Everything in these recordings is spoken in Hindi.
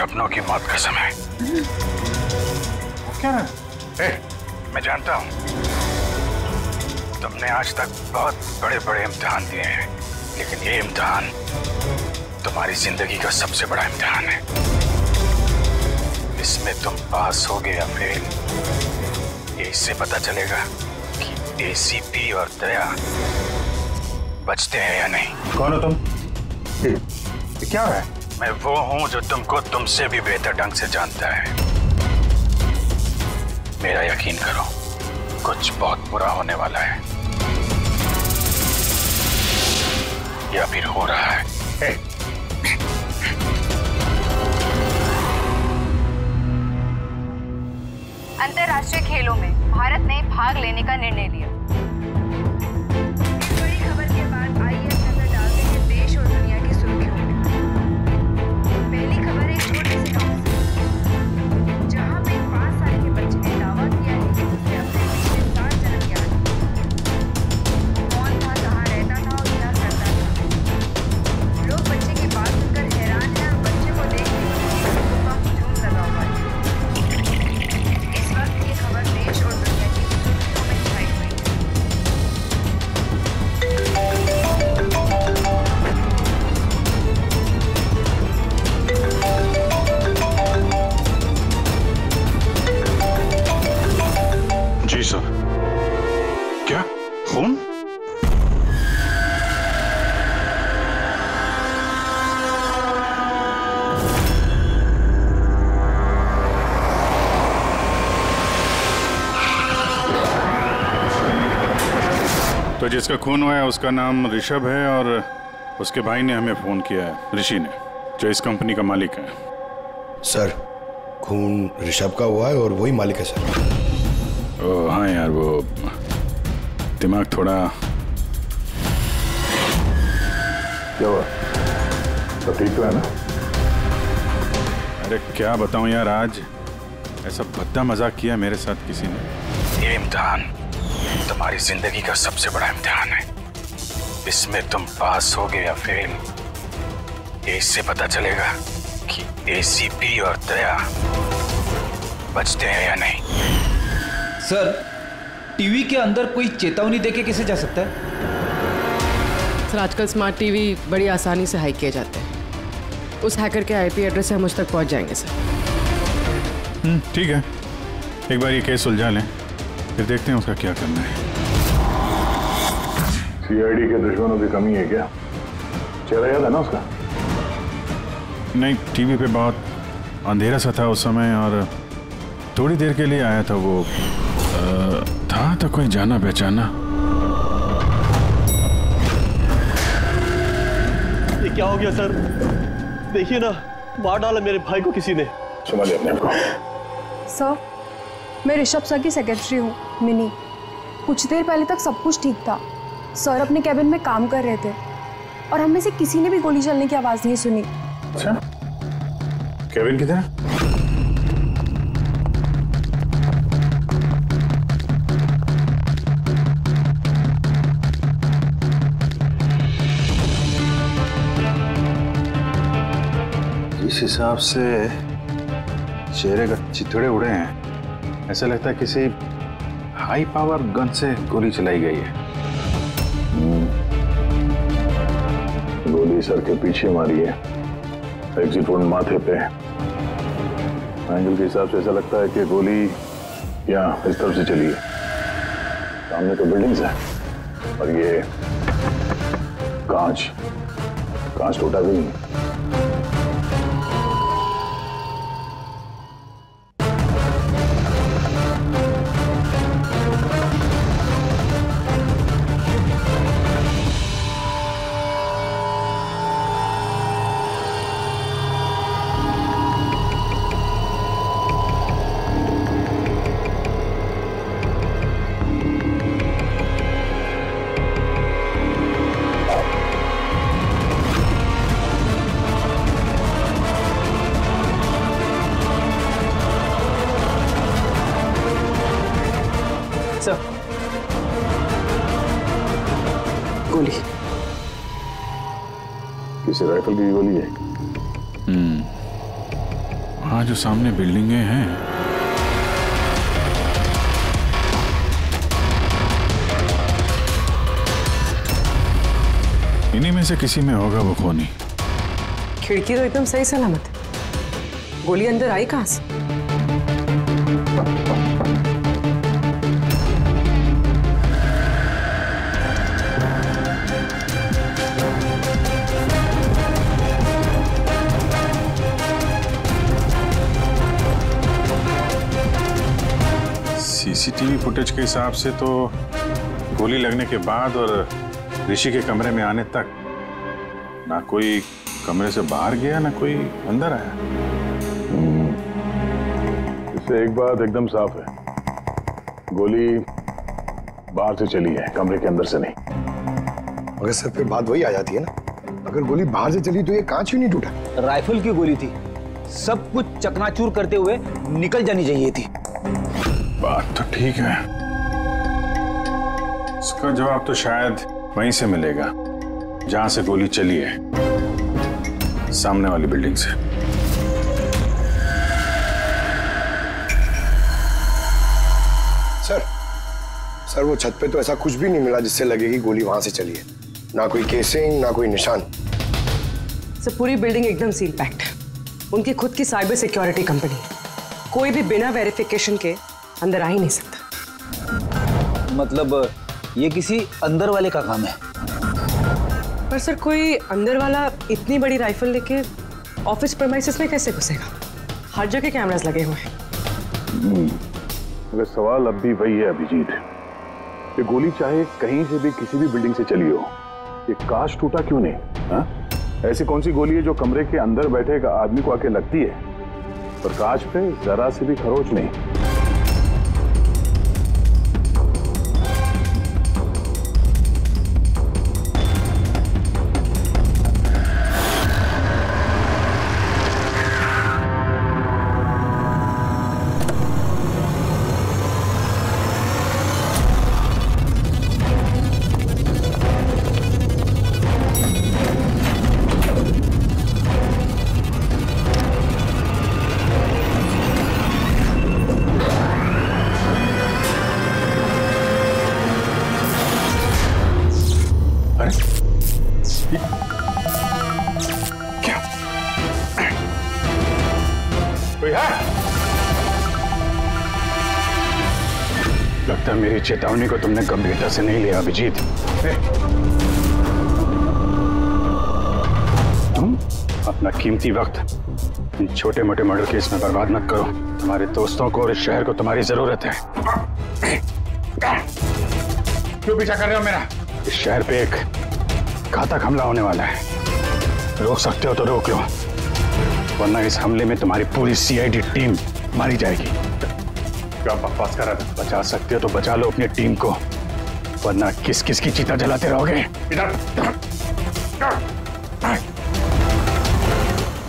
सपनों की मौत का समय। क्या है? मैं जानता हूं तुमने आज तक बहुत बड़े बड़े इम्तिहान दिए हैं, लेकिन ये इम्तिहान तुम्हारी जिंदगी का सबसे बड़ा इम्तिहान है। इसमें तुम पास होगे या फेल, ये इससे पता चलेगा कि एसीपी और दया बचते हैं या नहीं। कौन हो तुम? ये क्या है? मैं वो हूं जो तुमको तुमसे भी बेहतर ढंग से जानता है। मेरा यकीन करो, कुछ बहुत बुरा होने वाला है या फिर हो रहा है। अंतर्राष्ट्रीय खेलों में भारत ने भाग लेने का निर्णय लिया। इस बड़ी खबर के बाद आइए नजर डालते हैं देश और दुनिया की सुर्खियों में। पहली खबर एक छोटे से गांव से, जहां पे 5 साल के बच्चे ने दावा किया है कि उसे अपने पिछले 7 जन्म याद है। कौन था, कहाँ रहता था और क्या करता था। लोग बच्चे की बात सुनकर हैरान हैं और बच्चे को देखने के लिए लोगों का हुजूम लगा हुआ है। इस वक्त ये खबर देश और दुनिया की सुर्खियों में छाई हुई है। जी सर। क्या खून? तो जिसका खून हुआ है उसका नाम ऋषभ है और उसके भाई ने हमें फोन किया है, ऋषि ने, जो इस कंपनी का मालिक है। सर, खून ऋषभ का हुआ है और वही मालिक है सर। ओह हाँ यार, वो दिमाग थोड़ा। क्या हुआ? तो ठीक तो है ना? अरे क्या बताऊं यार, आज ऐसा भद्दा मजाक किया मेरे साथ किसी ने। ये इम्तिहान तुम्हारी जिंदगी का सबसे बड़ा इम्तिहान है। इसमें तुम पास होगे या फेल, ये इससे पता चलेगा कि एसीपी और दया बचते हैं या नहीं। सर, टीवी के अंदर कोई चेतावनी देके कैसे जा सकता है? सर, आजकल स्मार्ट टीवी बड़ी आसानी से हैक किए जाते हैं। उस हैकर के आईपी एड्रेस से हम मुझ तक पहुंच जाएंगे सर। ठीक है, एक बार ये केस सुलझा लें, फिर देखते हैं उसका क्या करना है। सीआईडी के दुश्मनों की कमी है क्या? चेहरा याद है ना उसका? नहीं, टीवी पे बहुत अंधेरा सा था उस समय और थोड़ी देर के लिए आया था वो। था तो कोई जाना पहचाना। ये क्या हो गया सर? देखिए ना, मार डाला मेरे भाई को किसी ने। संभालिए अपने आप को। सर, मैं ऋषभ सर की सेक्रेटरी हूँ, मिनी। कुछ देर पहले तक सब कुछ ठीक था। सर अपने कैबिन में काम कर रहे थे और हम में से किसी ने भी गोली चलने की आवाज नहीं सुनी। अच्छा, केविन किधर है? जिस हिसाब से चेहरे का चिथड़े उड़े हैं, ऐसा लगता है किसी हाई पावर गन से गोली चलाई गई है। गोली सर के पीछे मारी है, एग्जिट वोन माथे पे। एंगल के हिसाब से ऐसा लगता है कि गोली यहाँ इस तरफ से चली है। सामने तो बिल्डिंग्स है और ये कांच टूटा भी नहीं। सर, गोली। किसी राइफल की गोली है? वहां जो सामने बिल्डिंगें हैं, इन्हीं में से किसी में होगा वो खूनी। खिड़की तो एकदम सही सलामत है, गोली अंदर आई कहां से? सीसीटीवी फुटेज के हिसाब से तो गोली लगने के बाद और ऋषि के कमरे में आने तक ना कोई कमरे से बाहर गया ना कोई अंदर आया। इससे एक बात एकदम साफ है, गोली बाहर से चली है, कमरे के अंदर से नहीं। मगर सर फिर बात वही आ जाती है ना, अगर गोली बाहर से चली तो ये कांच क्यों नहीं टूटा? राइफल की गोली थी, सब कुछ चकनाचूर करते हुए निकल जानी चाहिए थी। बात तो ठीक है, इसका जवाब तो शायद वहीं से मिलेगा जहां से गोली चली है, सामने वाली बिल्डिंग से। सर वो छत पे तो ऐसा कुछ भी नहीं मिला जिससे लगे कि गोली वहां से चली है, ना कोई केसिंग ना कोई निशान। सर पूरी बिल्डिंग एकदम सील पैक्ड है, उनकी खुद की साइबर सिक्योरिटी कंपनी है, कोई भी बिना वेरिफिकेशन के अंदर आ ही नहीं सकता। मतलब ये किसी अंदर वाले का काम है। पर सर कोई अंदर वाला इतनी बड़ी राइफल लेके ऑफिस प्रेमाइसेस में कैसे घुसेगा? हर जगह कैमरास लगे हुए हैं। अगर सवाल अब भी वही है अभिजीत, ये गोली चाहे कहीं से भी किसी भी बिल्डिंग से चली हो, ये कांच टूटा क्यों नहीं? हाँ? ऐसी कौन सी गोली है जो कमरे के अंदर बैठे एक आदमी को आके लगती है पर कांच पे जरा से भी खरोच नहीं? क्या कोई है? लगता है मेरी चेतावनी को तुमने गंभीरता से नहीं लिया अभिजीत। तुम अपना कीमती वक्त इन छोटे मोटे मर्डर केस में बर्बाद मत करो। तुम्हारे दोस्तों को और इस शहर को तुम्हारी जरूरत है। क्यों पीछा कर रहे हो मेरा? इस शहर पे एक घातक हमला होने वाला है, रोक सकते हो तो रोक लो, वरना इस हमले में तुम्हारी पूरी सीआईडी टीम मारी जाएगी। क्या बकवास कर रहा था? बचा सकते हो तो बचा लो अपनी टीम को, वरना किस किस की चिता जलाते रहोगे। इधर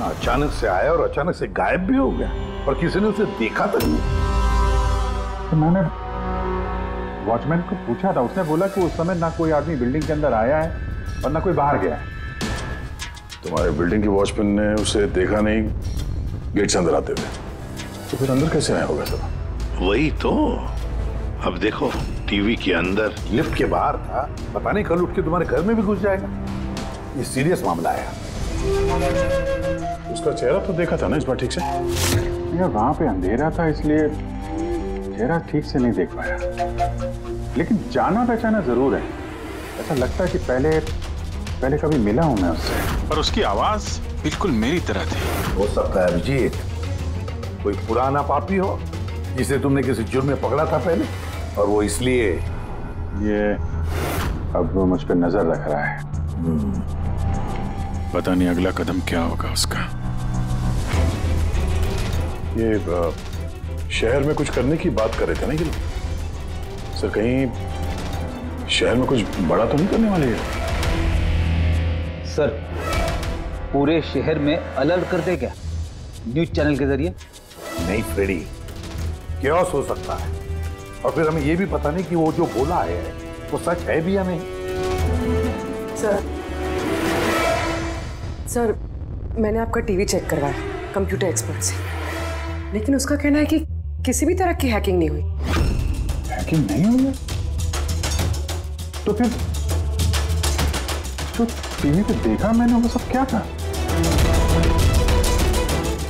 अचानक से आया और अचानक से गायब भी हो गया और किसी ने उसे देखा तक नहीं। तो मैंने वॉचमैन को पूछा था, उसने बोला कि उस समय ना कोई आदमी बिल्डिंग के अंदर आया है और ना कोई बाहर गया है। तुम्हारे बिल्डिंग के वॉचमैन ने उसे देखा नहीं गेट से अंदर आते हुए, तो फिर अंदर कैसे आया होगा सब? वही तो, अब देखो टीवी के अंदर, लिफ्ट के बाहर था, पता नहीं कल उठ के तुम्हारे घर में भी घुस जाएगा। ये सीरियस मामला है। उसका चेहरा तो देखा था ना इस बार ठीक से? यार वहां पे अंधेरा था इसलिए चेहरा ठीक से नहीं देख पाया, लेकिन जाना पहचाना जरूर है। ऐसा लगता है कि पहले कभी मिला हूं मैं उससे, पर उसकी आवाज बिल्कुल मेरी तरह थी। हो सकता है अभिजीत कोई पुराना पापी हो जिसे तुमने किसी जुर्म में पकड़ा था पहले, और वो इसलिए ये अब वो मुझ पर नजर रख रहा है। पता नहीं अगला कदम क्या होगा उसका। ये शहर में कुछ करने की बात कर रहे थे ना ये लोग? सर कहीं शहर में कुछ बड़ा तो नहीं करने वाले हैं? सर पूरे शहर में अलर्ट करते क्या न्यूज चैनल के जरिए? नहीं फ्रेडी, क्या हो सकता है, और फिर हमें ये भी पता नहीं कि वो जो बोला है वो सच है भी या नहीं। सर मैंने आपका टीवी चेक करवाया कंप्यूटर एक्सपर्ट से, लेकिन उसका कहना है कि किसी भी तरह की हैकिंग नहीं हुई। हैकिंग नहीं हुई है? तो फिर तो टीवी पे देखा मैंने, वो सब क्या था?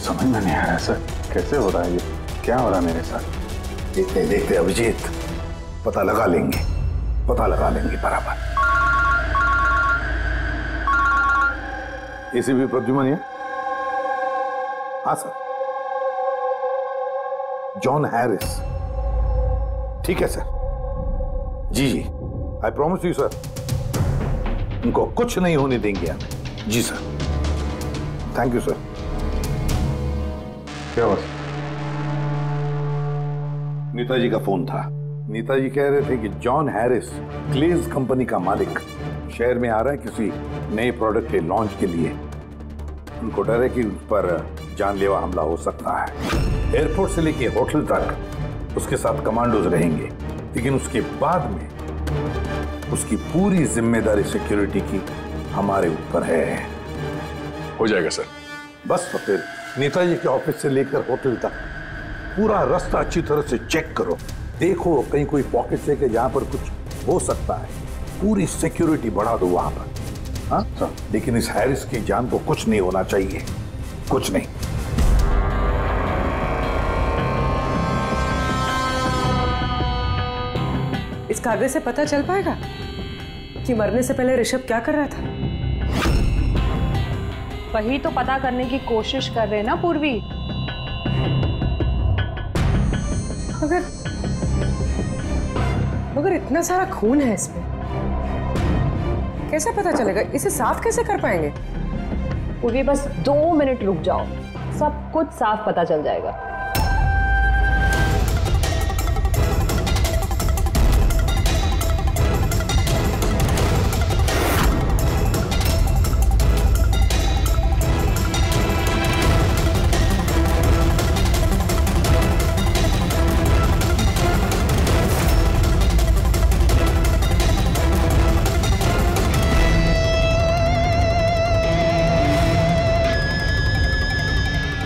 समझ में नहीं आ रहा सर, कैसे हो रहा है ये? क्या हो रहा है मेरे साथ? देखते देखते अभिजीत पता लगा लेंगे बराबर। एसीपी प्रद्युमन है? हाँ सर, जॉन हैरिस। ठीक है सर। जी आई प्रॉमिस यू सर, उनको कुछ नहीं होने देंगे हमें। जी सर, थैंक यू सर। क्या हुआ? नेताजी का फोन था। नेताजी कह रहे थे कि जॉन हैरिस, क्लेज कंपनी का मालिक, शहर में आ रहा है किसी नए प्रोडक्ट के लॉन्च के लिए। उनको डर है कि उस पर जानलेवा हमला हो सकता है। एयरपोर्ट से लेके होटल तक उसके साथ कमांडोज रहेंगे, लेकिन उसके बाद में उसकी पूरी जिम्मेदारी सिक्योरिटी की हमारे ऊपर है। हो जाएगा सर। बस तो फिर नेताजी के ऑफिस से लेकर होटल तक पूरा रास्ता अच्छी तरह से चेक करो, देखो कहीं कोई पॉकेट है कि जहां पर कुछ हो सकता है। पूरी सिक्योरिटी बढ़ा दो वहां पर। हाँ सर, लेकिन इस हैरिस की जान को कुछ नहीं होना चाहिए, कुछ नहीं। इस कागज से पता चल पाएगा कि मरने से पहले ऋषभ क्या कर रहा था? वही तो पता करने की कोशिश कर रहे हैं ना पूर्वी। मगर इतना सारा खून है इसमें, कैसे पता चलेगा? इसे साफ कैसे कर पाएंगे? पूर्वी बस 2 मिनट रुक जाओ, सब कुछ साफ पता चल जाएगा।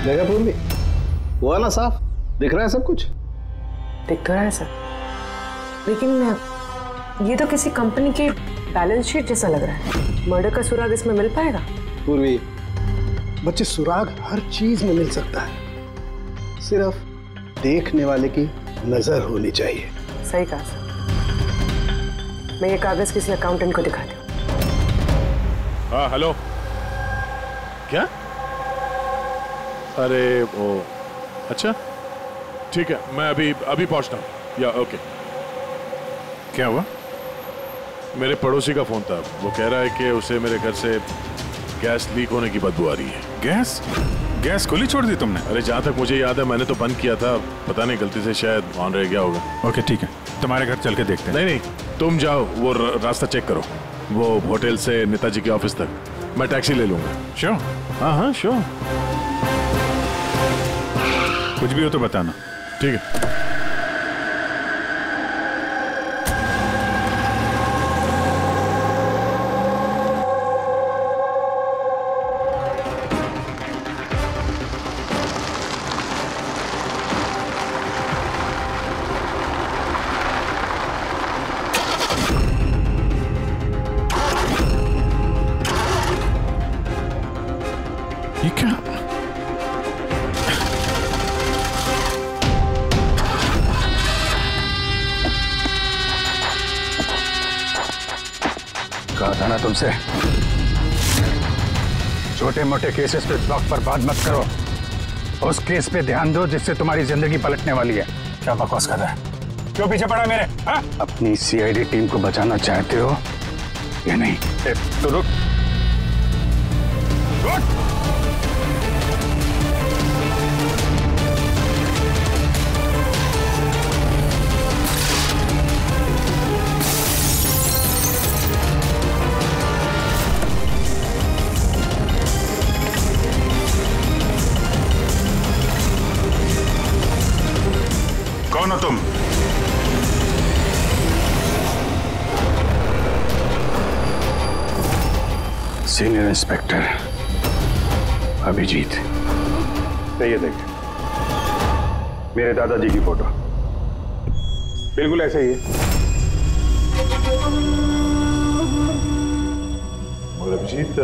देखा पूर्वी, हुआ ना साफ? दिख रहा है सब कुछ? दिख तो रहा है सर, लेकिन ये तो किसी कंपनी की बैलेंस शीट जैसा लग रहा है। मर्डर का सुराग इसमें मिल पाएगा? पूर्वी, बच्चे, सुराग हर चीज में मिल सकता है, सिर्फ देखने वाले की नजर होनी चाहिए। सही कहा सर। मैं ये कागज किसी अकाउंटेंट को दिखाती हूँ। हाँ हेलो, क्या? अरे वो, अच्छा ठीक है, मैं अभी पहुंचता हूँ। या ओके। क्या हुआ? मेरे पड़ोसी का फोन था, वो कह रहा है कि उसे मेरे घर से गैस लीक होने की बदबू आ रही है। गैस खुली छोड़ दी तुमने? अरे जहाँ तक मुझे याद है मैंने तो बंद किया था, पता नहीं गलती से शायद ऑन रह गया होगा। ओके ठीक है, तुम्हारे घर चल के देखते हैं। नहीं, तुम जाओ, वो रास्ता चेक करो, वो होटल से नेताजी के ऑफिस तक। मैं टैक्सी ले लूंगा। श्योर? हाँ श्योर। कुछ भी हो तो बताना। ठीक है। ये क्या? कहा था ना तुमसे, छोटे मोटे केसेस पे वक्त बर्बाद मत करो। उस केस पे ध्यान दो जिससे तुम्हारी जिंदगी पलटने वाली है। क्या बकवास कर रहा है? क्यों पीछे पड़ा मेरे? हा? अपनी सीआईडी टीम को बचाना चाहते हो या नहीं? तो रुक। कौन हो तुम? Senior inspector Abhijeet. ये देख, मेरे दादाजी की फोटो बिल्कुल ऐसे ही है। मगर अभिजीत,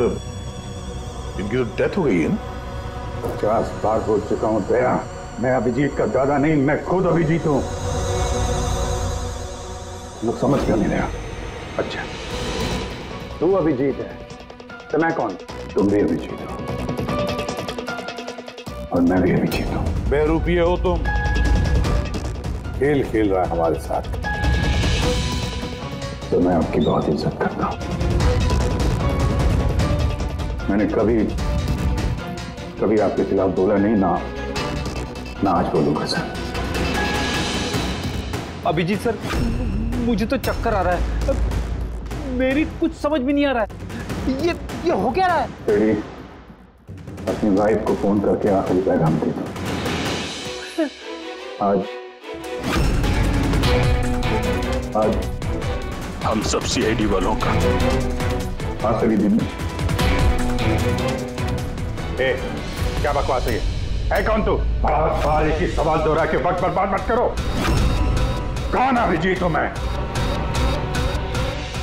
इनकी तो डेथ हो गई है ना? 50 बार बोल चुका हूं दया, मैं अभिजीत का दादा नहीं, मैं खुद अभिजीत हूं। लोग समझ क्यों नहीं रहा? अच्छा, तू अभिजीत है तो मैं कौन? तुम भी अभिजीत हो और मैं भी अभिजीत हूं। बेरुपये हो तुम। खेल खेल रहा है हमारे साथ। तो मैं आपकी बहुत इज्जत करता हूं। मैंने कभी आपके खिलाफ बोला नहीं, ना आज बोलूंगा सर। अभिजीत सर, मुझे तो चक्कर आ रहा है, मेरी कुछ समझ में नहीं आ रहा है। ये हो क्या रहा है? तेरी अपनी वाइफ को फोन करके आखिरी पैगाम दे दो। आज हम सब सीआईडी वालों का आखिरी दिन में। क्या बकवास है ये? है कौन तू? बार एक ही सवाल दोहरा के वक्त बर्बाद मत करो। कौन अभिजीत हूं मैं?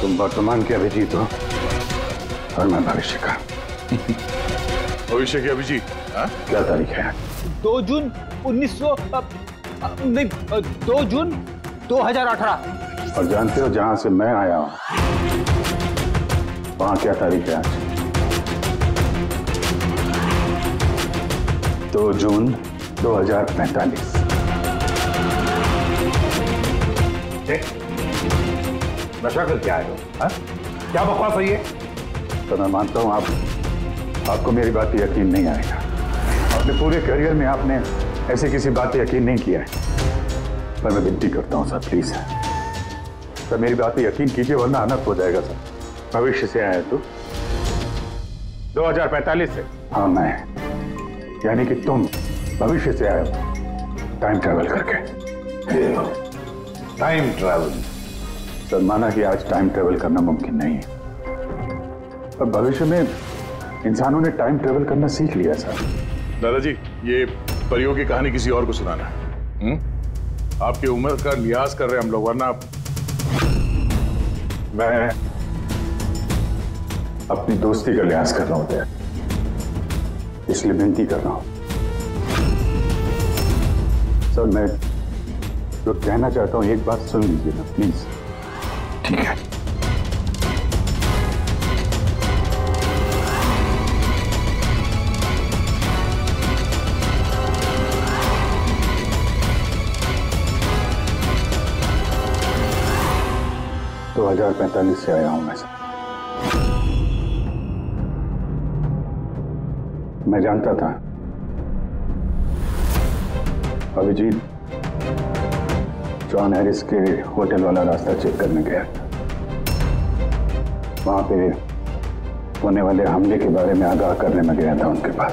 तुम वर्तमान के अभिजीत हो और मैं भविष्य का। भविष्य के अभिजीत? क्या तारीख है? 2 जून 2 जून 2018। और जानते हो जहां से मैं आया हूं वहां क्या तारीख है आज? 2 जून 2045। नशा करके आए हो? क्या बकवास है ये? तो मैं मानता हूं आपको मेरी बात पे यकीन नहीं आएगा। अपने पूरे करियर में आपने ऐसे किसी बात पे यकीन नहीं किया है, पर मैं विनती करता हूं सर, प्लीज सर मेरी बात पे यकीन कीजिए वरना अनर्थ हो जाएगा सर। भविष्य से आया तू? 2045 से? हाँ मैं, यानी कि तुम भविष्य से आए हो टाइम ट्रैवल करके। Time travel? सर माना कि आज टाइम ट्रैवल करना मुमकिन नहीं है, पर भविष्य में इंसानों ने टाइम ट्रैवल करना सीख लिया सर। दादाजी, ये परियों की कहानी किसी और को सुनाना है। आपकी उम्र का लिहाज कर रहे हैं हम लोग, वरना मैं अपनी दोस्ती का लिहाज कर रहा हूं दया, इसलिए विनती कर रहा हूं सर। मैं जो कहना चाहता हूं एक बात सुन लीजिए ना प्लीज। ठीक है। तो 2045 से आया हूं मैं जानता था अभिजीत जॉन हैरिस के होटल वाला रास्ता चेक करने गया था। वहां पे होने वाले हमले के बारे में आगाह करने में गया था उनके पास।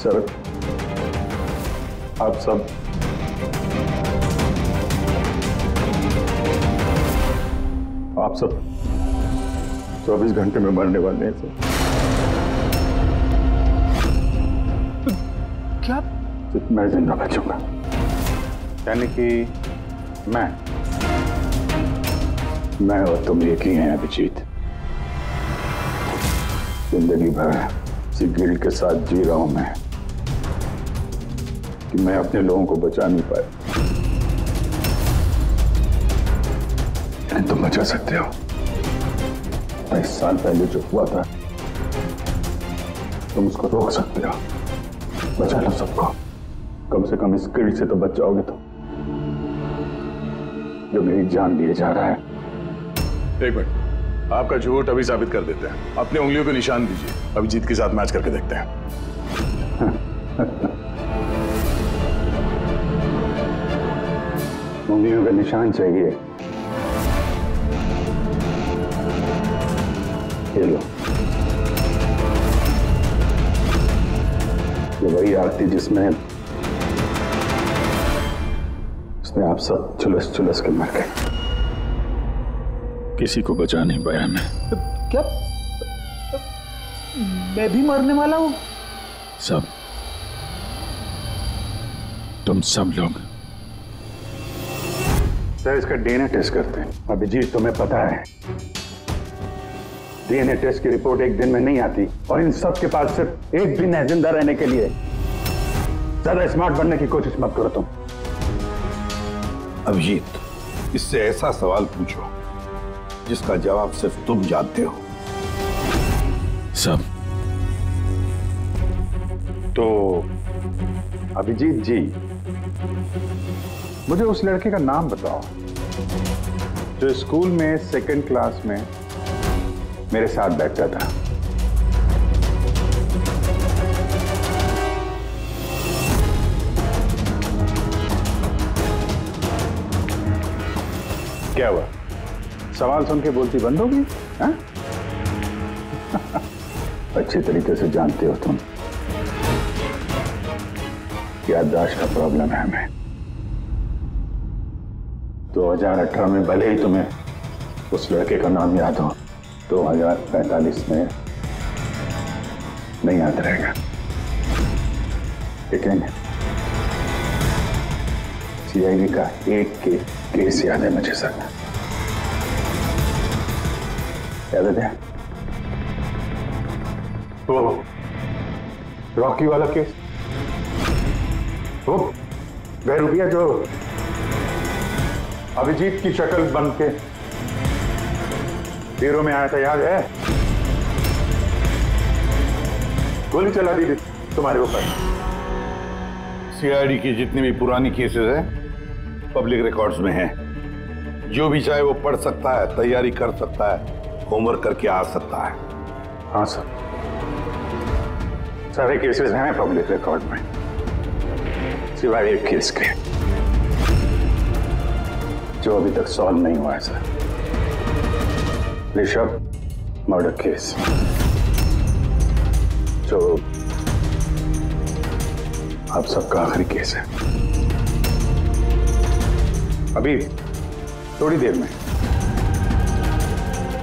सर आप सब 24 घंटे में मरने वाले हैं सर। क्या? मैं जिंदा बचूंगा, यानी कि मैं और तुम एक ही हैं अभिजीत। जिंदगी भर इसी गिल्ट के साथ जी रहा हूं मैं कि मैं अपने लोगों को बचा नहीं पाया। तुम बचा सकते हो। 22 साल पहले जो हुआ था तुम उसको रोक सकते हो। बचा लो सबको, कम से कम इस गिल्ट से तो बच जाओगे तुम जो मेरी जान लिए जा रहा है। एक मिनट, आपका झूठ अभी साबित कर देते हैं। अपनी उंगलियों को निशान दीजिए, अभिजीत के साथ मैच करके देखते हैं। उंगलियों का निशान चाहिए? ये लो, ये वही आरती जिसमें आप सब चुलस के मर गए। किसी को बचा नहीं पाया मैं। क्या? मैं भी मरने वाला हूं? सब तुम सब लोग। सर इसका डीएनए टेस्ट करते हैं। अभिजीत तुम्हें पता है डीएनए टेस्ट की रिपोर्ट एक दिन में नहीं आती और इन सब के पास सिर्फ एक दिन है जिंदा रहने के लिए। ज्यादा स्मार्ट बनने की कोशिश मत करो तुम। अभिजीत, इससे ऐसा सवाल पूछो जिसका जवाब सिर्फ तुम जानते हो। सब तो अभिजीत जी, मुझे उस लड़के का नाम बताओ जो स्कूल में सेकंड क्लास में मेरे साथ बैठता था। क्या हुआ? सवाल सुन के बोलती बंद हो गई? अच्छी तरीके से जानते हो तुम, याददाश्त का प्रॉब्लम है हमें। 2018 में भले ही तुम्हें उस लड़के का नाम याद हो, 2045 में नहीं याद रहेगा। लेकिन सीआईडी का एक केस याद है मुझे सर। याद है वो रॉकी वाला केस, वो बहरूपिया जो अभिजीत की शक्ल बन के हीरो में आया था, याद है? गोली चला दी थी तुम्हारे ऊपर। सीआईडी की जितनी भी पुरानी केसेस है पब्लिक रिकॉर्ड्स में है। जो भी चाहे वो पढ़ सकता है, तैयारी कर सकता है, होमवर्क करके आ सकता है। हाँ सर, सारे केसेस हैं पब्लिक रिकॉर्ड में सिवाय एक केस के जो अभी तक सॉल्व नहीं हुआ है सर। ऋषभ मर्डर केस जो आप सबका आखिरी केस है। अभी थोड़ी देर में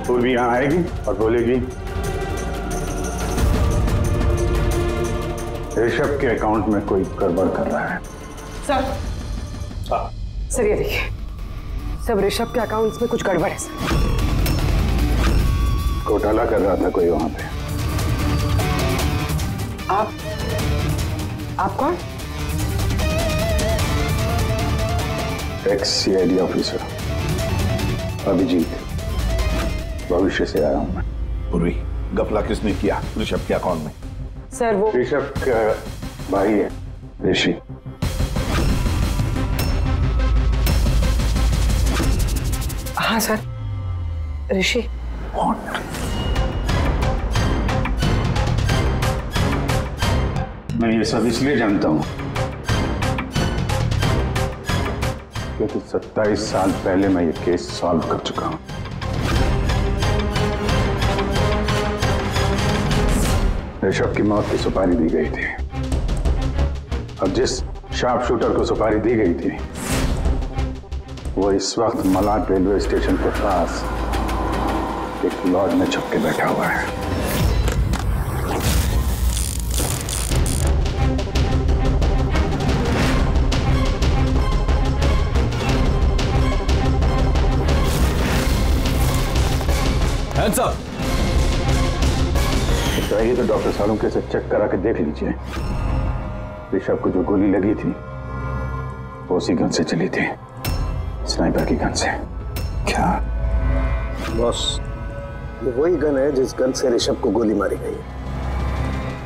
पूर्वी यहां आएगी और बोलेगी ऋषभ के अकाउंट में कोई गड़बड़ कर रहा है। सर, सर ये देखिए, सब ऋषभ के अकाउंट्स में कुछ गड़बड़ है सर। घोटाला कर रहा था कोई वहां पे। आप कौन? एक्स सीआईडी ऑफिसर अभिजीत, भविष्य से आया हूं मैं। पूर्वी, गफला किसने किया ऋषभ के अकाउंट में? सर वो ऋषभ का भाई है ऋषि। हाँ सर, ऋषि। मैं ये सब इसलिए जानता हूं क्योंकि 27 साल पहले मैं ये केस सॉल्व कर चुका हूं। ऋषभ की मौत की सुपारी दी गई थी। अब जिस शार्प शूटर को सुपारी दी गई थी वो इस वक्त मलाड रेलवे स्टेशन के पास एक लॉज में छुप के बैठा हुआ है। Hands up! चाहिए तो डॉक्टर सालुंके से चेक करा के देख लीजिए। ऋषभ को जो गोली लगी थी वो उसी गन से चली थी, स्नाइपर की गन से। क्या बॉस, ये वही गन है जिस गन से ऋषभ को गोली मारी गई?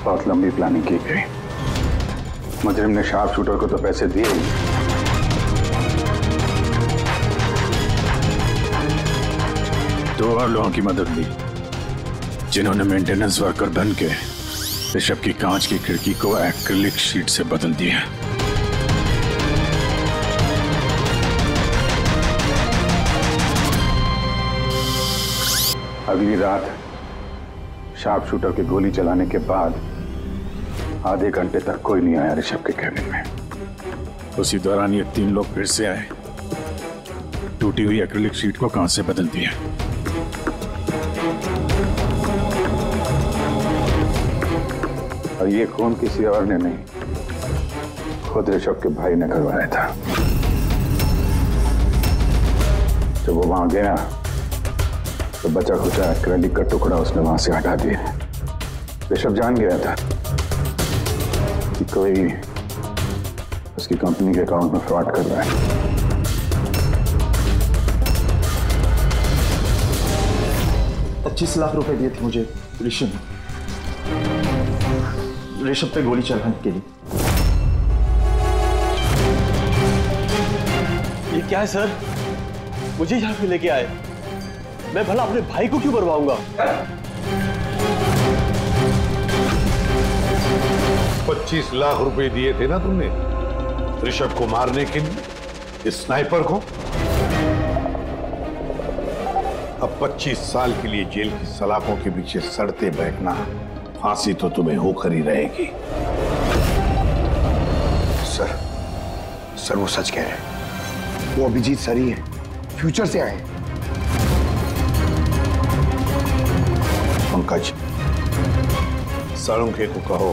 बहुत लंबी प्लानिंग की गई। मुजरिम ने शार्प शूटर को तो पैसे दिए ही, दो और लोगों की मदद ली जिन्होंने मेंटेनेंस वर्कर बन के ऋषभ की कांच की खिड़की को एक्रिलिक शीट से बदल दिया। अगली रात शार्प शूटर की गोली चलाने के बाद आधे घंटे तक कोई नहीं आया ऋषभ के कैबिन में। उसी दौरान ये 3 लोग फिर से आए, टूटी हुई एक्रिलिक शीट को कांच से बदल दिया। और ये खून किसी और ने नहीं, खुद ऋषभ के भाई ने करवाया था। जब वो वहां गया तो बचा खुचा क्रेडिट का टुकड़ा उसने वहां से हटा दिया। ऋषभ जान गया था कि कोई उसकी कंपनी के अकाउंट में फ्रॉड कर रहा है। 25 लाख रुपए दिए थे मुझे ऋषभ पे गोली चलाने के लिए। ये क्या है सर? मुझे यहाँ पे लेके आए, मैं भला अपने भाई को क्यों मरवाऊंगा? 25 लाख रुपए दिए थे ना तुमने ऋषभ को मारने के लिए, इस स्नाइपर को। अब 25 साल के लिए जेल की सलाखों के पीछे सड़ते बैठना, फांसी तो तुम्हें होकर ही रहेगी। सर वो सच कह रहे हैं। वो अभिजीत सर ही है, फ्यूचर से आए हैं। पंकज, सालुंखे को कहो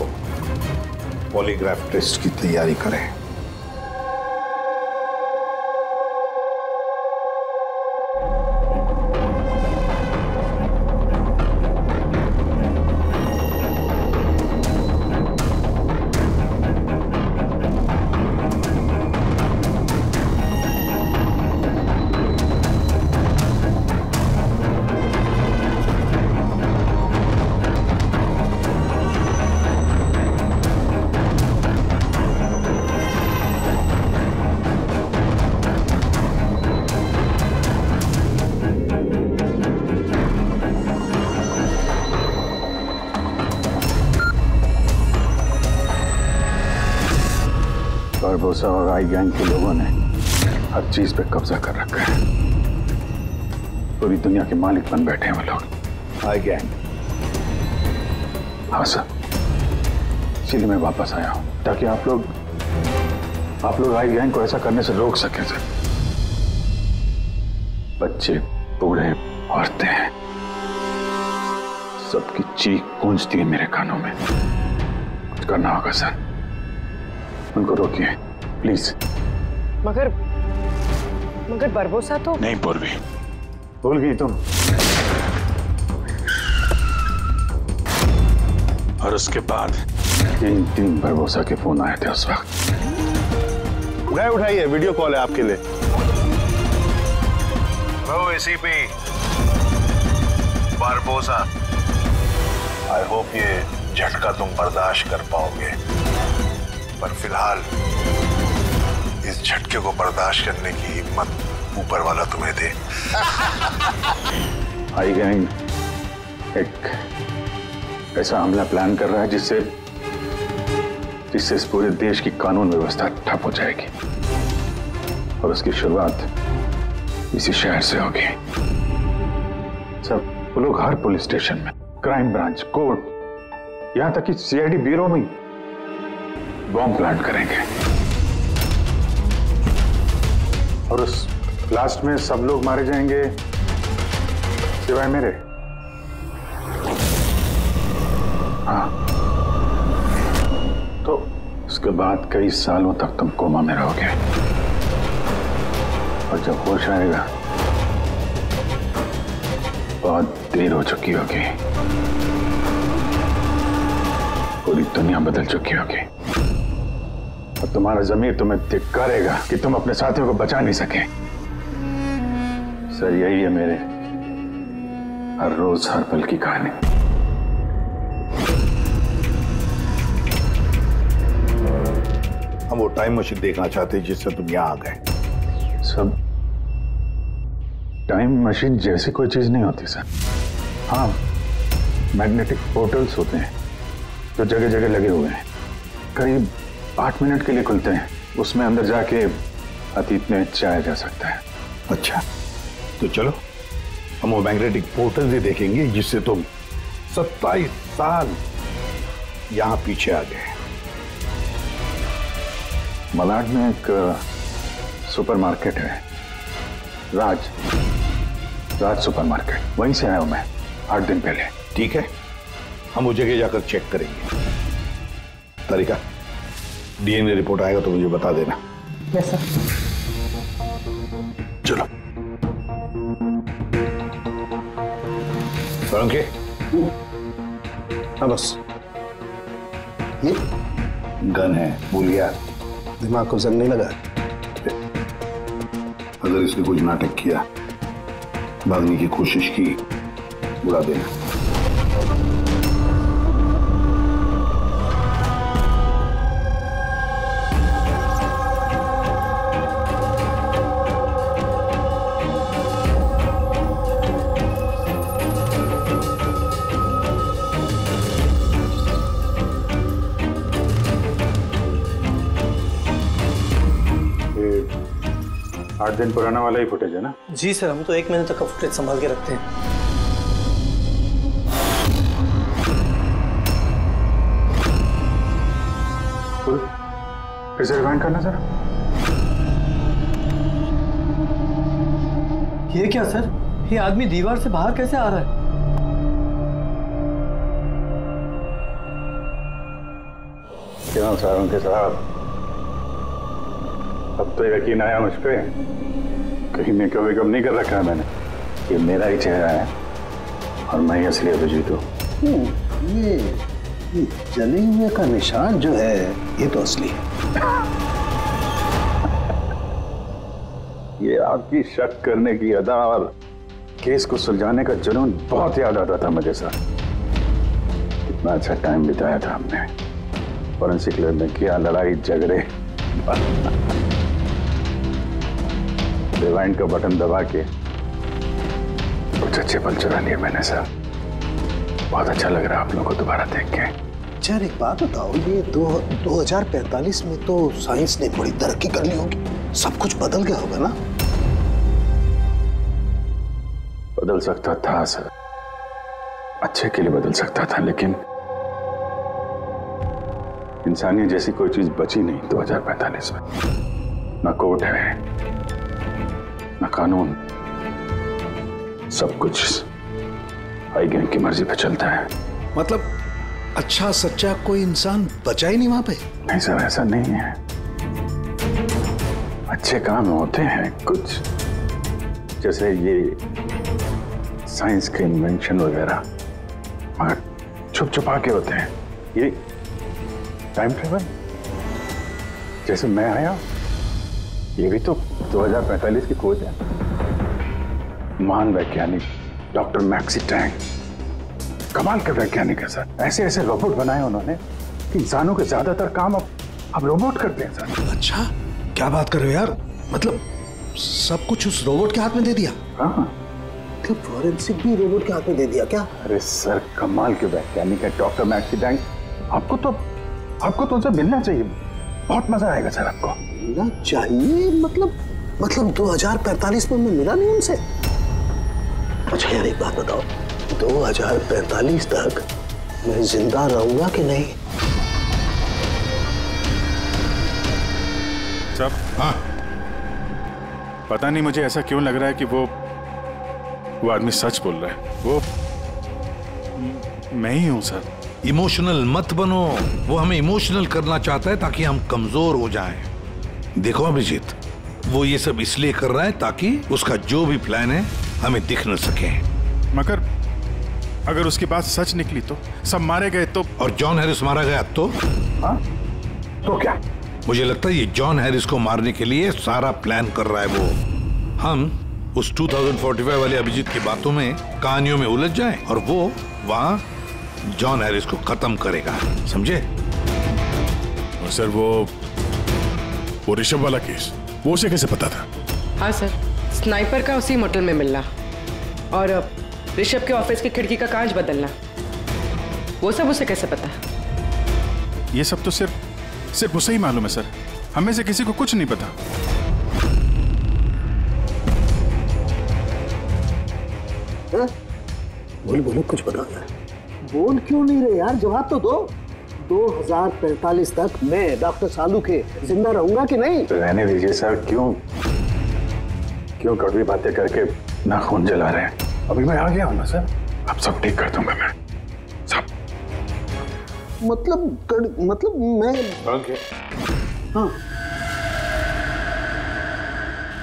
पॉलीग्राफ टेस्ट की तैयारी करें। बारबोसा और आई गैंग के लोगों ने हर चीज पे कब्जा कर रखा है। पूरी दुनिया के मालिक बन बैठे हैं वो लोग। आई गैंग? हाँ सर, इसीलिए मैं वापस आया हूं ताकि आप लोग आई गैंग को ऐसा करने से रोक सके सर। बच्चे, बूढ़े, औरतें, सबकी चीख गूंजती है मेरे कानों में। कुछ करना होगा सर, उनको रोकिए प्लीज। मगर बरबोसा तो नहीं पूर्वी, भूल गई तुम। और उसके बाद 3 बरबोसा के फोन आए थे उस वक्त। उठाइए, वीडियो कॉल है आपके लिए। Hello ACP Barbosa, I hope ये झटका तुम बर्दाश्त कर पाओगे, पर फिलहाल इस झटके को बर्दाश्त करने की हिम्मत ऊपर वाला तुम्हें दे। आई गैंग एक ऐसा हमला प्लान कर रहा है जिससे इस पूरे देश की कानून व्यवस्था ठप हो जाएगी, और उसकी शुरुआत इसी शहर से होगी। सब वो लोग हर पुलिस स्टेशन में, क्राइम ब्रांच, कोर्ट, यहां तक कि सीआईडी ब्यूरो में बॉम्ब प्लांट करेंगे, और उस ब्लास्ट में सब लोग मारे जाएंगे सिवाय मेरे। हाँ, तो उसके बाद कई सालों तक तुम कोमा में रहोगे, और जब होश आएगा बहुत देर हो चुकी होगी, पूरी दुनिया बदल चुकी होगी, और तुम्हारा ज़मीर तुम्हें धिक्कारेगा कि तुम अपने साथियों को बचा नहीं सके। सर, यही है मेरे हर रोज हर पल की कहानी। हम वो टाइम मशीन देखना चाहते हैं जिससे तुम यहाँ आ गए। सब टाइम मशीन जैसी कोई चीज नहीं होती सर। हाँ, मैग्नेटिक पोर्टल्स होते हैं जो जगह जगह लगे हुए हैं, करीब 8 मिनट के लिए खुलते हैं। उसमें अंदर जाके अतीत में जाया जा सकता है। अच्छा, तो चलो हम वो मैग्नेटिक पोर्टल ही देखेंगे जिससे तुम 27 साल यहाँ पीछे आ गए। मलाड में एक सुपरमार्केट है, राज सुपरमार्केट, वहीं से आया हूं मैं 8 दिन पहले। ठीक है, हम वो जगह जाकर चेक करेंगे। तरीका डीएनए रिपोर्ट आएगा तो मुझे बता देना। Yes sir. चलो के हाँ बस ये गन है, भूल गया? दिमाग को जंग नहीं लगा? अगर इसने कुछ नाटक किया, भागने की कोशिश की, बुला देना। ये 8 दिन पुराना वाला ही फुटेज है ना? जी सर, हम तो 1 महीने तक का फुटेज संभाल के रखते हैं। फिर से रिवाइंड करना सर। ये क्या सर? ये आदमी दीवार से बाहर कैसे आ रहा है? क्यों सारों के साथ अब तो यकीन आया मुझ पे? कहीं मेकअप नहीं कर रखा है मैंने। ये मेरा ही चेहरा है और मैं ही असली अभिजीत हूँ। ये जले हुए का निशान जो है ये तो असली है। ये आपकी शक करने की अदा और केस को सुलझाने का जुनून बहुत याद आता था मुझे सर। कितना अच्छा टाइम बिताया था हमने फॉरेंसिक लैब में, किया लड़ाई झगड़े। रिवाइंड का बटन दबा के कुछ अच्छे पल चुरा लिए मैंने सर। बहुत अच्छा लग रहा है आप लोगों को दोबारा देख के। यार एक बात बताओ, ये 2045 में तो साइंस ने बड़ी तरक्की कर ली होगी, सब कुछ बदल गया होगा ना? बदल सकता था सर, अच्छे के लिए बदल सकता था, लेकिन इंसानियत जैसी कोई चीज बची नहीं 2045 में। ना कोर्ट है, ना कानून, सब कुछ हाई गैंग की मर्जी पे चलता है। मतलब अच्छा सच्चा कोई इंसान बचा ही नहीं वहां पे? नहीं सर, ऐसा नहीं है। अच्छे काम होते हैं कुछ, जैसे ये साइंस के इन्वेंशन वगैरह, मगर छुप छुपा के होते हैं। ये टाइम ट्रेवल, जैसे मैं आया, ये भी तो 2045 की खोज है। महान वैज्ञानिक डॉक्टर मैक्सी टैंग, कमाल के वैज्ञानिक है सर। ऐसे ऐसे रोबोट बनाए उन्होंने कि इंसानों के ज्यादातर काम अब रोबोट करते हैं सर। अच्छा, क्या बात कर रहे हो यार? मतलब सब कुछ उस रोबोट के हाथ में दे दिया? हाँ, तो फॉरेंसिक भी रोबोट के हाथ में दे दिया क्या? अरे सर, कमाल के वैज्ञानिक है डॉक्टर मैक्सी टैंग। आपको तो उनसे मिलना चाहिए, बहुत मजा आएगा सर आपको। मिलना चाहिए? मतलब 2045 में मैं मिला नहीं उनसे? अच्छा यार एक बात बताओ, 2045 तक मैं जिंदा रहूंगा कि नहीं? सब हाँ, पता नहीं मुझे ऐसा क्यों लग रहा है कि वो आदमी सच बोल रहा है। वो मैं ही हूं सर। इमोशनल मत बनो, वो हमें इमोशनल करना चाहता है ताकि हम कमजोर हो जाएं। देखो अभिजीत, वो ये सब इसलिए कर रहा है ताकि उसका जो भी प्लान है हमें दिख न सके। मगर अगर उसकी बात सच निकली तो सब मारे गए तो? और जॉन हैरिस मारा गया तो? हाँ? तो क्या? मुझे लगता है ये जॉन हैरिस को मारने के लिए सारा प्लान कर रहा है वो। हम उस 2045 वाले अभिजीत की बातों में, कहानियों में उलझ जाएं और वो वहां जॉन हैरिस को खत्म करेगा, समझे? सर वो ऋषभ वाला केस, वो उसे कैसे पता था? हाँ सर, स्नाइपर का उसी मोटल में मिलना और ऋषभ के ऑफिस की खिड़की का कांच बदलना, वो सब उसे कैसे पता? ये सब तो सिर्फ उसे ही मालूम है सर, हमें से किसी को कुछ नहीं पता। बोलो कुछ बता यार। बोल क्यों नहीं रहे यार? जवाब तो दो। 2045 तक मैं डॉक्टर सालू के जिंदा रहूंगा कि नहीं? तो रहने दीजिए सर, क्यों कड़वी बातें करके नाखून जला रहे हैं? अभी मैं आ गया हूं ना सर, अब सब ठीक कर दूंगा मैं, सब। मतलब मैं हाँ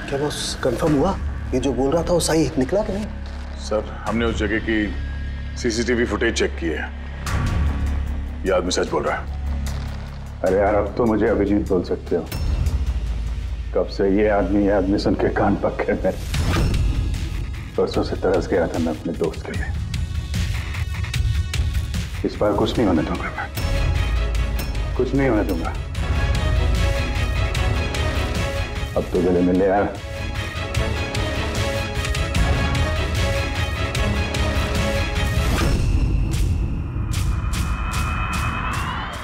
क्या बॉस कंफर्म हुआ? ये जो बोल रहा था वो सही निकला कि नहीं? सर, हमने उस जगह की सीसीटीवी फुटेज चेक की है। ये आदमी सच बोल रहा है। अरे यार, अब तो मुझे अभिजीत बोल सकते हो। कब से ये आदमी सुन के कान पक्के में। परसों से तरस गया था मैं अपने दोस्त के लिए। इस बार कुछ नहीं होने दूंगा मैं, कुछ नहीं होने दूंगा। अब तो गले मिले यार।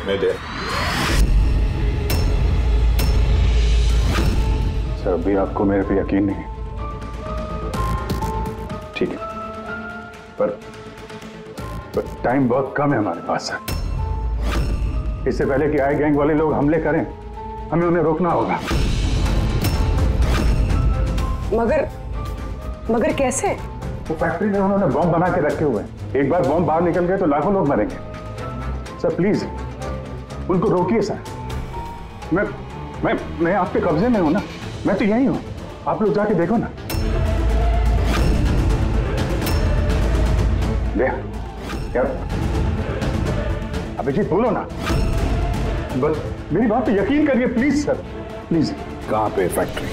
मैं दे सर, अभी आपको मेरे पे यकीन नहीं है, ठीक है, पर टाइम बहुत कम है हमारे पास। इससे पहले कि आए गैंग वाले लोग हमले करें, हमें उन्हें रोकना होगा। मगर कैसे? वो फैक्ट्री में उन्होंने बॉम्ब बना के रखे हुए हैं। एक बार बॉम्ब बाहर निकल गए तो लाखों लोग मरेंगे। सर प्लीज उनको रोकिए सर। मैं आपके कब्जे में हूं ना, मैं तो यही हूं। आप लोग जाके देखो ना। यार अभिजीत बोलो ना, बस मेरी बात पे यकीन करिए प्लीज सर, प्लीज। कहां पे फैक्ट्री?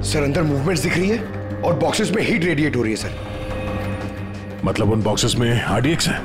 सर अंदर मूवमेंट्स दिख रही है और बॉक्सेस में हीट रेडिएट हो रही है सर। मतलब उन बॉक्सेस में RDX है?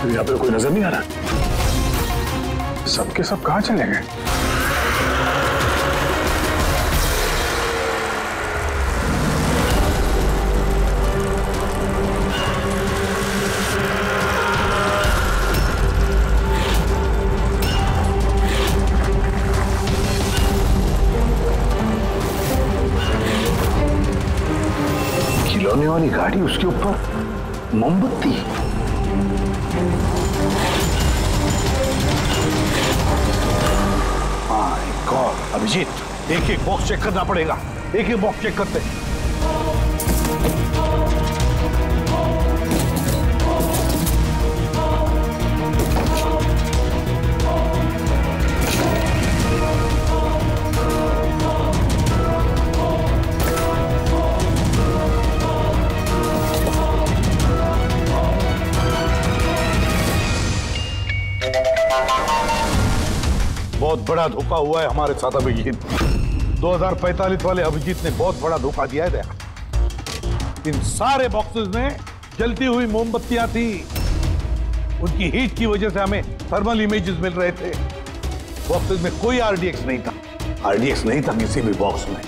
यहाँ पे कोई नजर नहीं आ रहा। सबके सब कहाँ चले गए? खिलौने वाली गाड़ी, उसके ऊपर मोमबत्ती। अभिजीत, एक एक बॉक्स चेक करना पड़ेगा। एक एक बॉक्स चेक करते। बहुत बड़ा धोखा हुआ है हमारे साथ अभिजीत। 2045 वाले अभिजीत ने बहुत बड़ा धोखा दिया है। इन सारे बॉक्सेस में जलती हुई मोमबत्तियां थी। उनकी हीट की वजह से हमें थर्मल इमेजेस मिल रहे थे। बॉक्सेस में कोई RDX नहीं था। RDX नहीं था किसी भी बॉक्स में।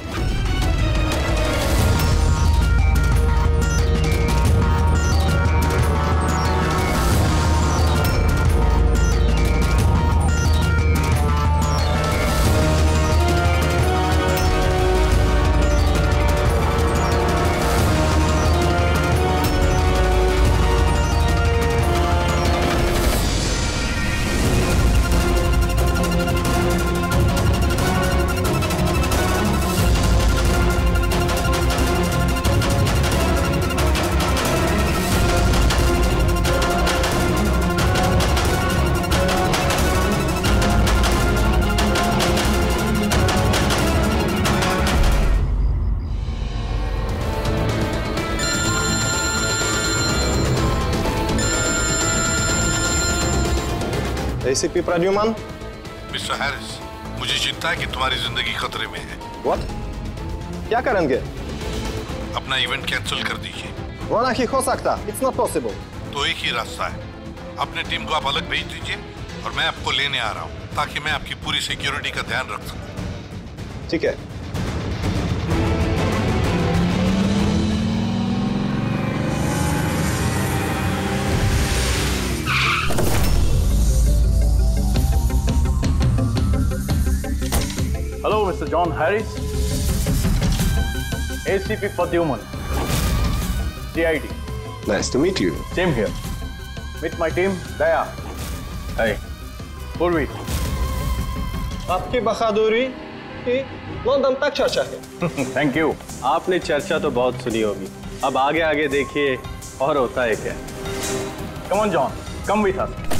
एसीपी प्रद्युमन। मिस्टर हैरिस, मुझे चिंता है कि तुम्हारी जिंदगी खतरे में है। व्हाट? क्या करेंगे? अपना इवेंट कैंसिल कर दीजिए। वो नहीं हो सकता, इट्स नॉट पॉसिबल। तो एक ही रास्ता है, अपने टीम को आप अलग भेज दीजिए और मैं आपको लेने आ रहा हूँ ताकि मैं आपकी पूरी सिक्योरिटी का ध्यान रख सकूं। ठीक है। Hello, Mr. John Harris. ACP Pradyuman. CID. Nice to meet you. Same here. Meet my team, Daya. Hey. Purvi. आपकी बहादुरी की लंदन तक चर्चा है। Thank you. आपने चर्चा तो बहुत सुनी होगी, अब आगे आगे देखिए और होता है क्या। Come on, John. Come with us.